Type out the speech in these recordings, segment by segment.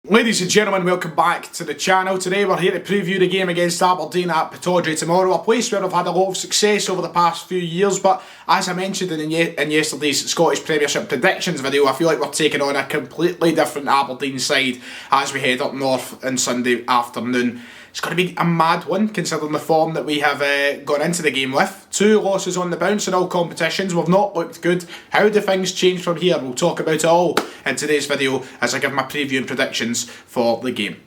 Ladies and gentlemen, welcome back to the channel. Today we're here to preview the game against Aberdeen at Pittodrie tomorrow, a place where I've had a lot of success over the past few years, but as I mentioned in yesterday's Scottish Premiership predictions video, I feel like we're taking on a completely different Aberdeen side as we head up north on Sunday afternoon. It's going to be a mad one considering the form that we have gone into the game with. 2 losses on the bounce in all competitions. We've not looked good. How do things change from here? We'll talk about it all in today's video as I give my preview and predictions for the game.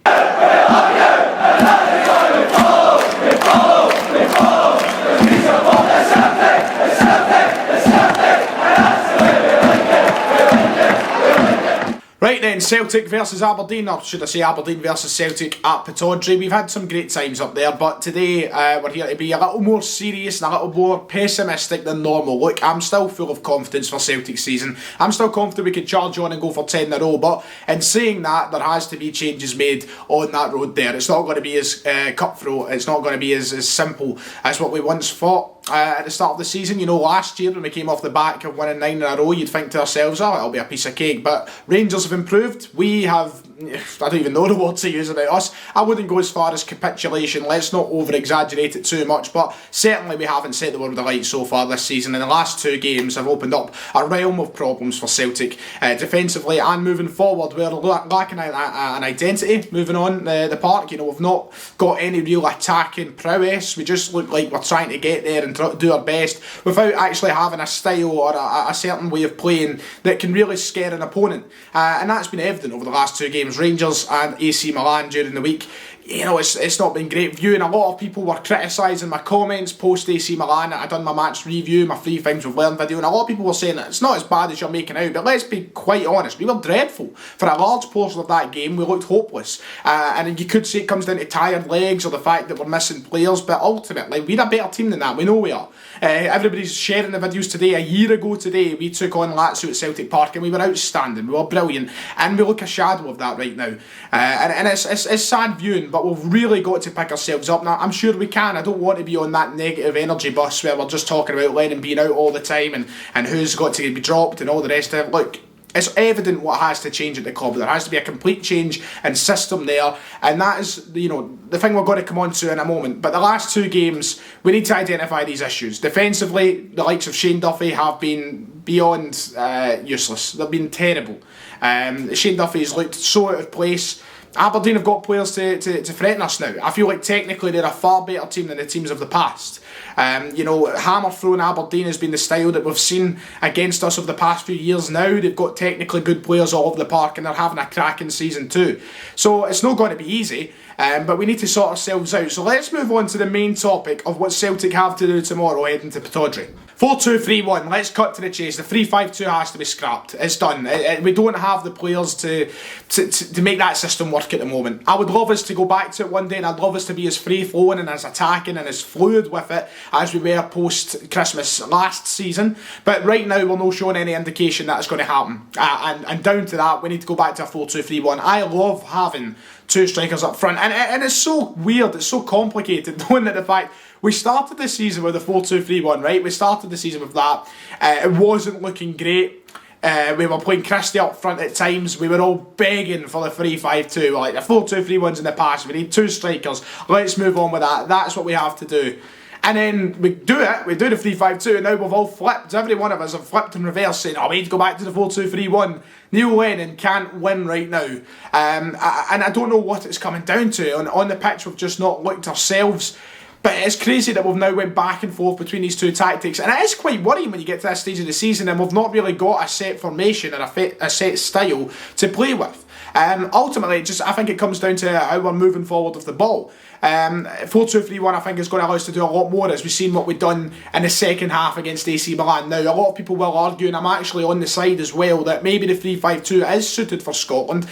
Right then, Celtic versus Aberdeen, or should I say Aberdeen versus Celtic at Pittodrie. We've had some great times up there, but today we're here to be a little more serious and a little more pessimistic than normal. Look, I'm still full of confidence for Celtic's season. I'm still confident we could charge on and go for 10 in a row, but in saying that, there has to be changes made on that road there. It's not going to be as cutthroat, it's not going to be as simple as what we once thought. At the start of the season, you know, last year when we came off the back of winning 9 in a row, you'd think to ourselves, oh, it'll be a piece of cake. But Rangers have improved. We have, I don't even know the word to use about us. I wouldn't go as far as capitulation. Let's not over-exaggerate it too much. But certainly we haven't set the world alight so far this season. And the last 2 games have opened up a realm of problems for Celtic. Defensively and moving forward, we're lacking an identity moving on the park. You know, we've not got any real attacking prowess. We just look like we're trying to get there and do our best without actually having a style or a certain way of playing that can really scare an opponent. And that's been evident over the last 2 games, Rangers and AC Milan during the week. You know, it's not been great viewing. A lot of people were criticising my comments post AC Milan. I done my match review, my 3 things we've learned video, and a lot of people were saying that it's not as bad as you're making out. But let's be quite honest, we were dreadful. For a large portion of that game, we looked hopeless. And you could say it comes down to tired legs or the fact that we're missing players, but ultimately, we're a better team than that. We know we are. Everybody's sharing the videos today. A year ago today, we took on Lazio at Celtic Park and we were outstanding. We were brilliant. And we look a shadow of that right now. And it's sad viewing, but we've really got to pick ourselves up. Now, I'm sure we can. I don't want to be on that negative energy bus where we're just talking about Lennon being out all the time and who's got to be dropped and all the rest of it. Look, it's evident what has to change at the club. There has to be a complete change in system there, and that is, you know, the thing we're going to come on to in a moment. But the last 2 games, we need to identify these issues. Defensively, the likes of Shane Duffy have been beyond useless. They've been terrible. Shane Duffy's looked so out of place. Aberdeen have got players to threaten us now. I feel like technically they're a far better team than the teams of the past. You know, hammer throwing Aberdeen has been the style that we've seen against us over the past few years now. They've got technically good players all over the park and they're having a cracking season too. So it's not going to be easy, but we need to sort ourselves out. So let's move on to the main topic of what Celtic have to do tomorrow heading to Pittodrie. 4-2-3-1, let's cut to the chase. The 3-5-2 has to be scrapped. It's done. We don't have the players to make that system work at the moment. I would love us to go back to it one day, and I'd love us to be as free-flowing and as attacking and as fluid with it as we were post-Christmas last season. But right now, we're not showing any indication that it's going to happen. And down to that, we need to go back to a 4-2-3-1. I love having 2 strikers up front. And it's so weird, it's so complicated, knowing that the fact we started the season with a 4-2-3-1, right? We started the season with that. It wasn't looking great. We were playing Christie up front at times. We were all begging for the 3-5-2. Like, the 4-2-3-1's in the past. We need 2 strikers. Let's move on with that. That's what we have to do. And then we do it. We do the 3-5-2, and now we've all flipped. Every one of us have flipped in reverse, saying, oh, we need to go back to the 4-2-3-1. Neil Lennon can't win right now. And I don't know what it's coming down to. On the pitch, we've just not looked ourselves. But it's crazy that we've now went back and forth between these 2 tactics. And it is quite worrying when you get to this stage of the season and we've not really got a set formation or a set style to play with. Ultimately, I think it comes down to how we're moving forward with the ball. 4-2-3-1 I think is going to allow us to do a lot more, as we've seen what we've done in the second half against AC Milan. Now, a lot of people will argue, and I'm actually on the side as well, that maybe the 3-5-2 is suited for Scotland.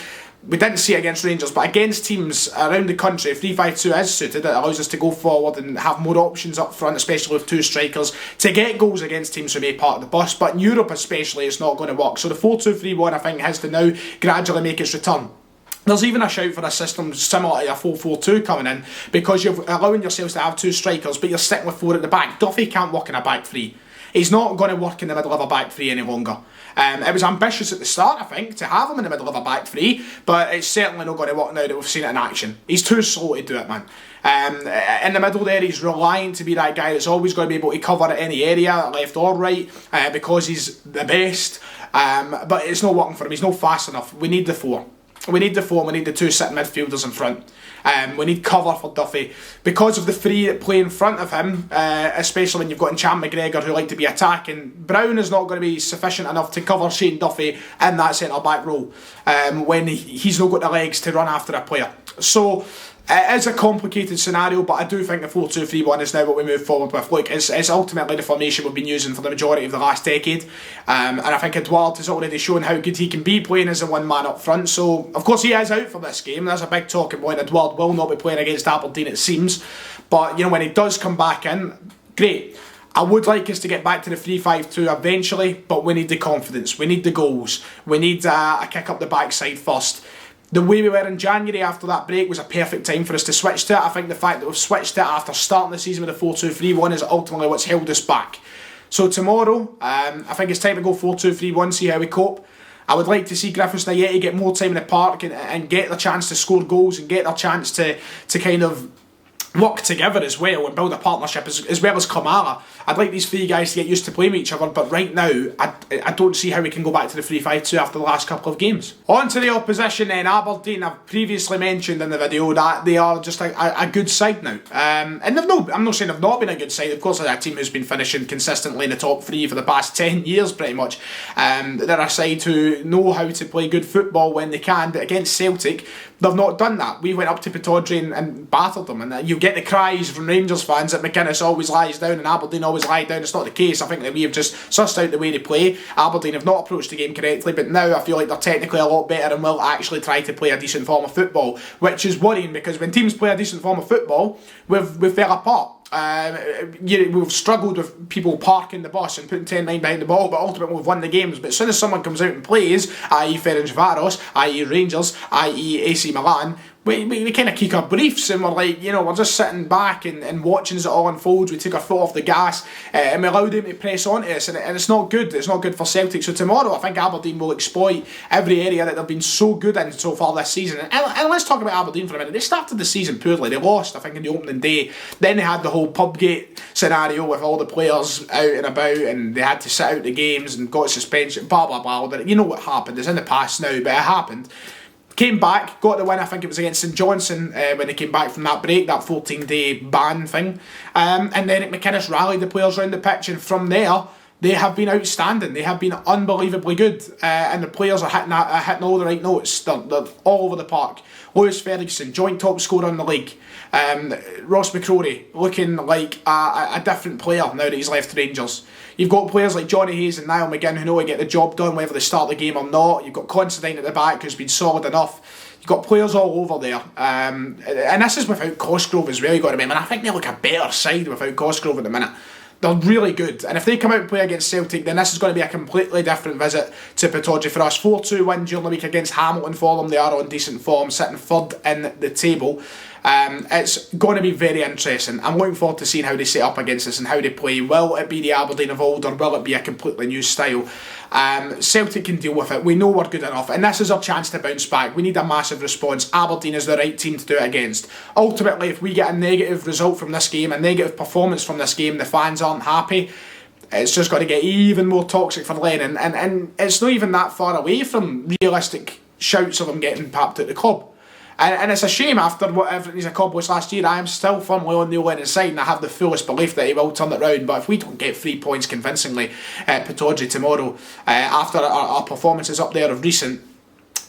We didn't see it against Rangers, but against teams around the country, 3-5-2 is suited. It allows us to go forward and have more options up front, especially with 2 strikers, to get goals against teams who may part the bus. But in Europe especially, it's not going to work. So the 4-2-3-1 I think has to now gradually make its return. There's even a shout for a system similar to a 4-4-2 coming in, because you're allowing yourselves to have 2 strikers, but you're sticking with 4 at the back. Duffy can't work in a back 3. He's not going to work in the middle of a back three any longer. It was ambitious at the start, I think, to have him in the middle of a back three, but it's certainly not going to work now that we've seen it in action. He's too slow to do it, man. In the middle there, he's reliant to be that guy that's always going to be able to cover any area, left or right, because he's the best. But it's not working for him. He's not fast enough. We need the four. We need the four. We need the two sitting midfielders in front. We need cover for Duffy. Because of the three that play in front of him, especially when you've got Chan McGregor who like to be attacking, Brown is not going to be sufficient enough to cover Shane Duffy in that centre-back role when he's not got the legs to run after a player. So it is a complicated scenario, but I do think the 4-2-3-1 is now what we move forward with. Look, it's ultimately the formation we've been using for the majority of the last decade, and I think Edouard has already shown how good he can be playing as a one-man up front. So, of course, he is out for this game. There's a big talking point. Edouard will not be playing against Aberdeen, it seems, but when he does come back in, great. I would like us to get back to the 3-5-2 eventually, but we need the confidence, we need the goals, we need a kick up the backside first. The way we were in January after that break was a perfect time for us to switch to it. I think the fact that we've switched to it after starting the season with a 4-2-3-1 is ultimately what's held us back. So tomorrow, I think it's time to go 4-2-3-1, see how we cope. I would like to see Griffiths and Ayeti get more time in the park and get the chance to score goals and get their chance to kind of work together as well and build a partnership as well as Kamara. I'd like these three guys to get used to playing with each other, but right now I don't see how we can go back to the 3-5-2 after the last couple of games. On to the opposition then. Aberdeen, I've previously mentioned in the video that they are just a good side now, and I'm not saying they've not been a good side. Of course, they're a team who's been finishing consistently in the top three for the past 10 years pretty much. They're a side who know how to play good football when they can, but against Celtic they've not done that. We went up to Pittodrie and battered them, and you get the cries from Rangers fans that McInnes always lies down and Aberdeen always lie down. It's not the case. I think that we have just sussed out the way they play. Aberdeen have not approached the game correctly, but now I feel like they're technically a lot better and will actually try to play a decent form of football, which is worrying because when teams play a decent form of football, we've fell apart. We've struggled with people parking the bus and putting 10 men behind the ball, but ultimately we've won the games. But as soon as someone comes out and plays, i.e. Ferencvaros, i.e. Rangers, i.e. AC Milan, we kind of kick our briefs and we're like, we're just sitting back and watching as it all unfolds. We take our foot off the gas and we allow them to press onto us, and it's not good. It's not good for Celtic. So tomorrow I think Aberdeen will exploit every area that they've been so good in so far this season. And let's talk about Aberdeen for a minute. They started the season poorly. They lost, I think, in the opening day. Then they had the whole pubgate scenario with all the players out and about and they had to sit out the games and got suspension, blah blah blah. You know what happened. It's in the past now, but it happened. Came back, got the win, I think it was against St Johnstone when they came back from that break, that 14-day ban thing. And then McInnes rallied the players around the pitch, and from there, they have been outstanding. They have been unbelievably good. And the players are hitting all the right notes. They're all over the park. Lewis Ferguson, joint top scorer in the league. Ross McCrory, looking like a different player now that he's left Rangers. You've got players like Johnny Hayes and Niall McGinn who know how to get the job done whether they start the game or not. You've got Considine at the back who's been solid enough. You've got players all over there. And this is without Cosgrove as well, you've got to remember. And I think they look a better side without Cosgrove at the minute. They're really good, and if they come out and play against Celtic, then this is going to be a completely different visit to Pittodrie for us. 4-2 win during the week against Hamilton for them. They are on decent form, sitting third in the table. It's going to be very interesting. I'm looking forward to seeing how they set up against us and how they play. Will it be the Aberdeen of old, or will it be a completely new style? Celtic can deal with it. We know we're good enough, and this is our chance to bounce back. We need a massive response. Aberdeen is the right team to do it against. Ultimately, if we get a negative result from this game, a negative performance from this game, the fans aren't happy, it's just got to get even more toxic for Lennon, and it's not even that far away from realistic shouts of him getting papped at the club. And it's a shame after whatever he's accomplished last year. I am still firmly on Neil Lennon's side, and I have the fullest belief that he will turn it round. But if we don't get 3 points convincingly at Pittodrie tomorrow, after our performances up there of recent,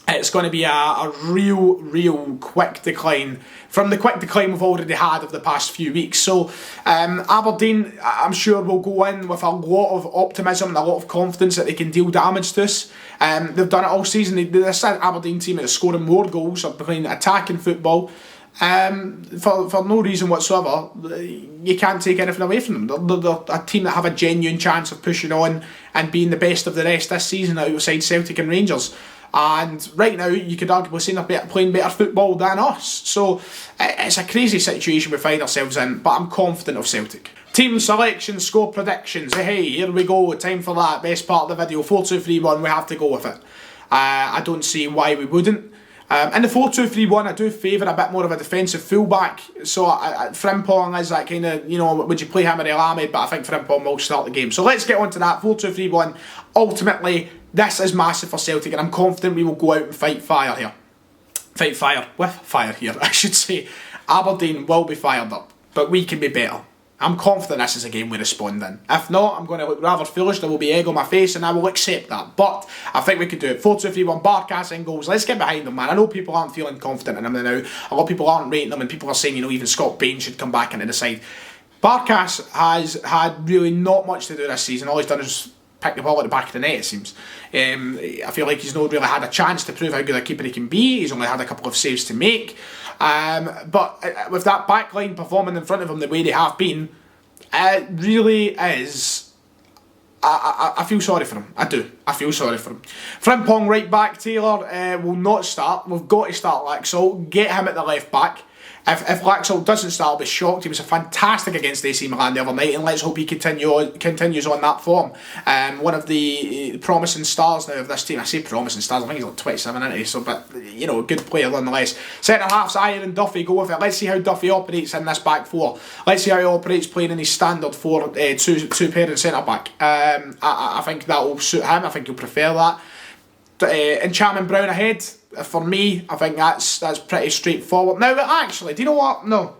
it's going to be a real quick decline from the quick decline we've already had of the past few weeks. So Aberdeen, I'm sure, will go in with a lot of optimism and a lot of confidence that they can deal damage to us. They've done it all season. This Aberdeen team is scoring more goals, or playing attacking football, for no reason whatsoever. You can't take anything away from them. They're a team that have a genuine chance of pushing on and being the best of the rest this season outside Celtic and Rangers. And right now, you could arguably say they're playing better football than us. So it's a crazy situation we find ourselves in, but I'm confident of Celtic. Team selection, score predictions. Hey, here we go. Time for that. Best part of the video. 4-2-3-1. We have to go with it. I don't see why we wouldn't. In the 4-2-3-1, I do favour a bit more of a defensive fullback. So Frimpong is that kind of, you know, would you play him or El Ahmed? But I think Frimpong will start the game. So let's get on to that. 4-2-3-1. Ultimately, this is massive for Celtic, and I'm confident we will go out and fight fire here. Fight fire with fire here, I should say. Aberdeen will be fired up, but we can be better. I'm confident this is a game we respond in. If not, I'm going to look rather foolish. There will be egg on my face, and I will accept that. But I think we could do it. 4-2-3-1, Barkas in goals. Let's get behind them, man. I know people aren't feeling confident in them now. A lot of people aren't rating them, and people are saying, you know, even Scott Bain should come back into the side. Barkas has had really not much to do this season. All he's done is pick the ball at the back of the net, it seems. I feel like he's not really had a chance to prove how good a keeper he can be. He's only had a couple of saves to make. But with that backline performing in front of him the way they have been, it really is. I feel sorry for him. I do. I feel sorry for him. Frimpong right back. Taylor will not start. We've got to start Laxalt. Get him at the left back. If Laxalt doesn't start, I'll be shocked. He was fantastic against AC Milan the other night, and let's hope he continues on that form. One of the promising stars now of this team. I say promising stars, I think he's like 27, isn't he? So, but, you know, good player nonetheless. Centre halves, Ayer and Duffy, go with it. Let's see how Duffy operates in this back four. Let's see how he operates playing in his standard two-parent centre back. I think that will suit him. I think he'll prefer that. And Chapman Brown ahead. For me, I think that's pretty straightforward. Now, actually, do you know what? No.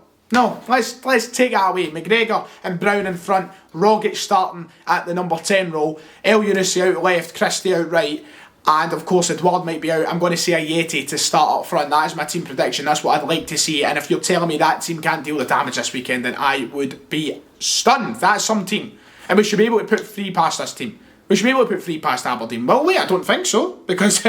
Let's take it away. McGregor and Brown in front. Rogic starting at the number 10 role. El Younousi out left. Christie out right. And of course, Edouard might be out. I'm going to say Ayeti to start up front. That is my team prediction. That's what I'd like to see. And if you're telling me that team can't deal with damage this weekend, then I would be stunned. That's some team. And we should be able to put 3 past this team. We should be able to put 3 past Aberdeen. Well, wait, I don't think so. Because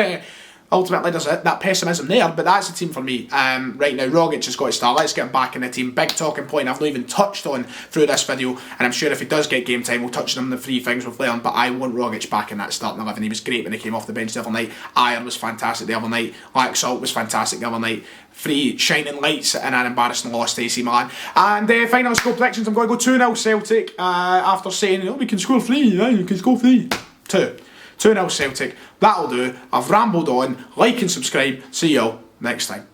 ultimately there's that pessimism there. But that's the team for me. Right now, Rogic has got to start. Let's get him back in the team. Big talking point I've not even touched on through this video. And I'm sure if he does get game time, we'll touch on the 3 things we've learned. But I want Rogic back in that starting 11. He was great when he came off the bench the other night. Ayer was fantastic the other night. Laxalt was fantastic the other night. 3 shining lights and an embarrassing loss to AC Milan. And final score predictions, I'm going to go 2-0 Celtic. After saying, we can score 3, you can score 3. 2-0 Celtic. That'll do. I've rambled on. Like and subscribe. See y'all next time.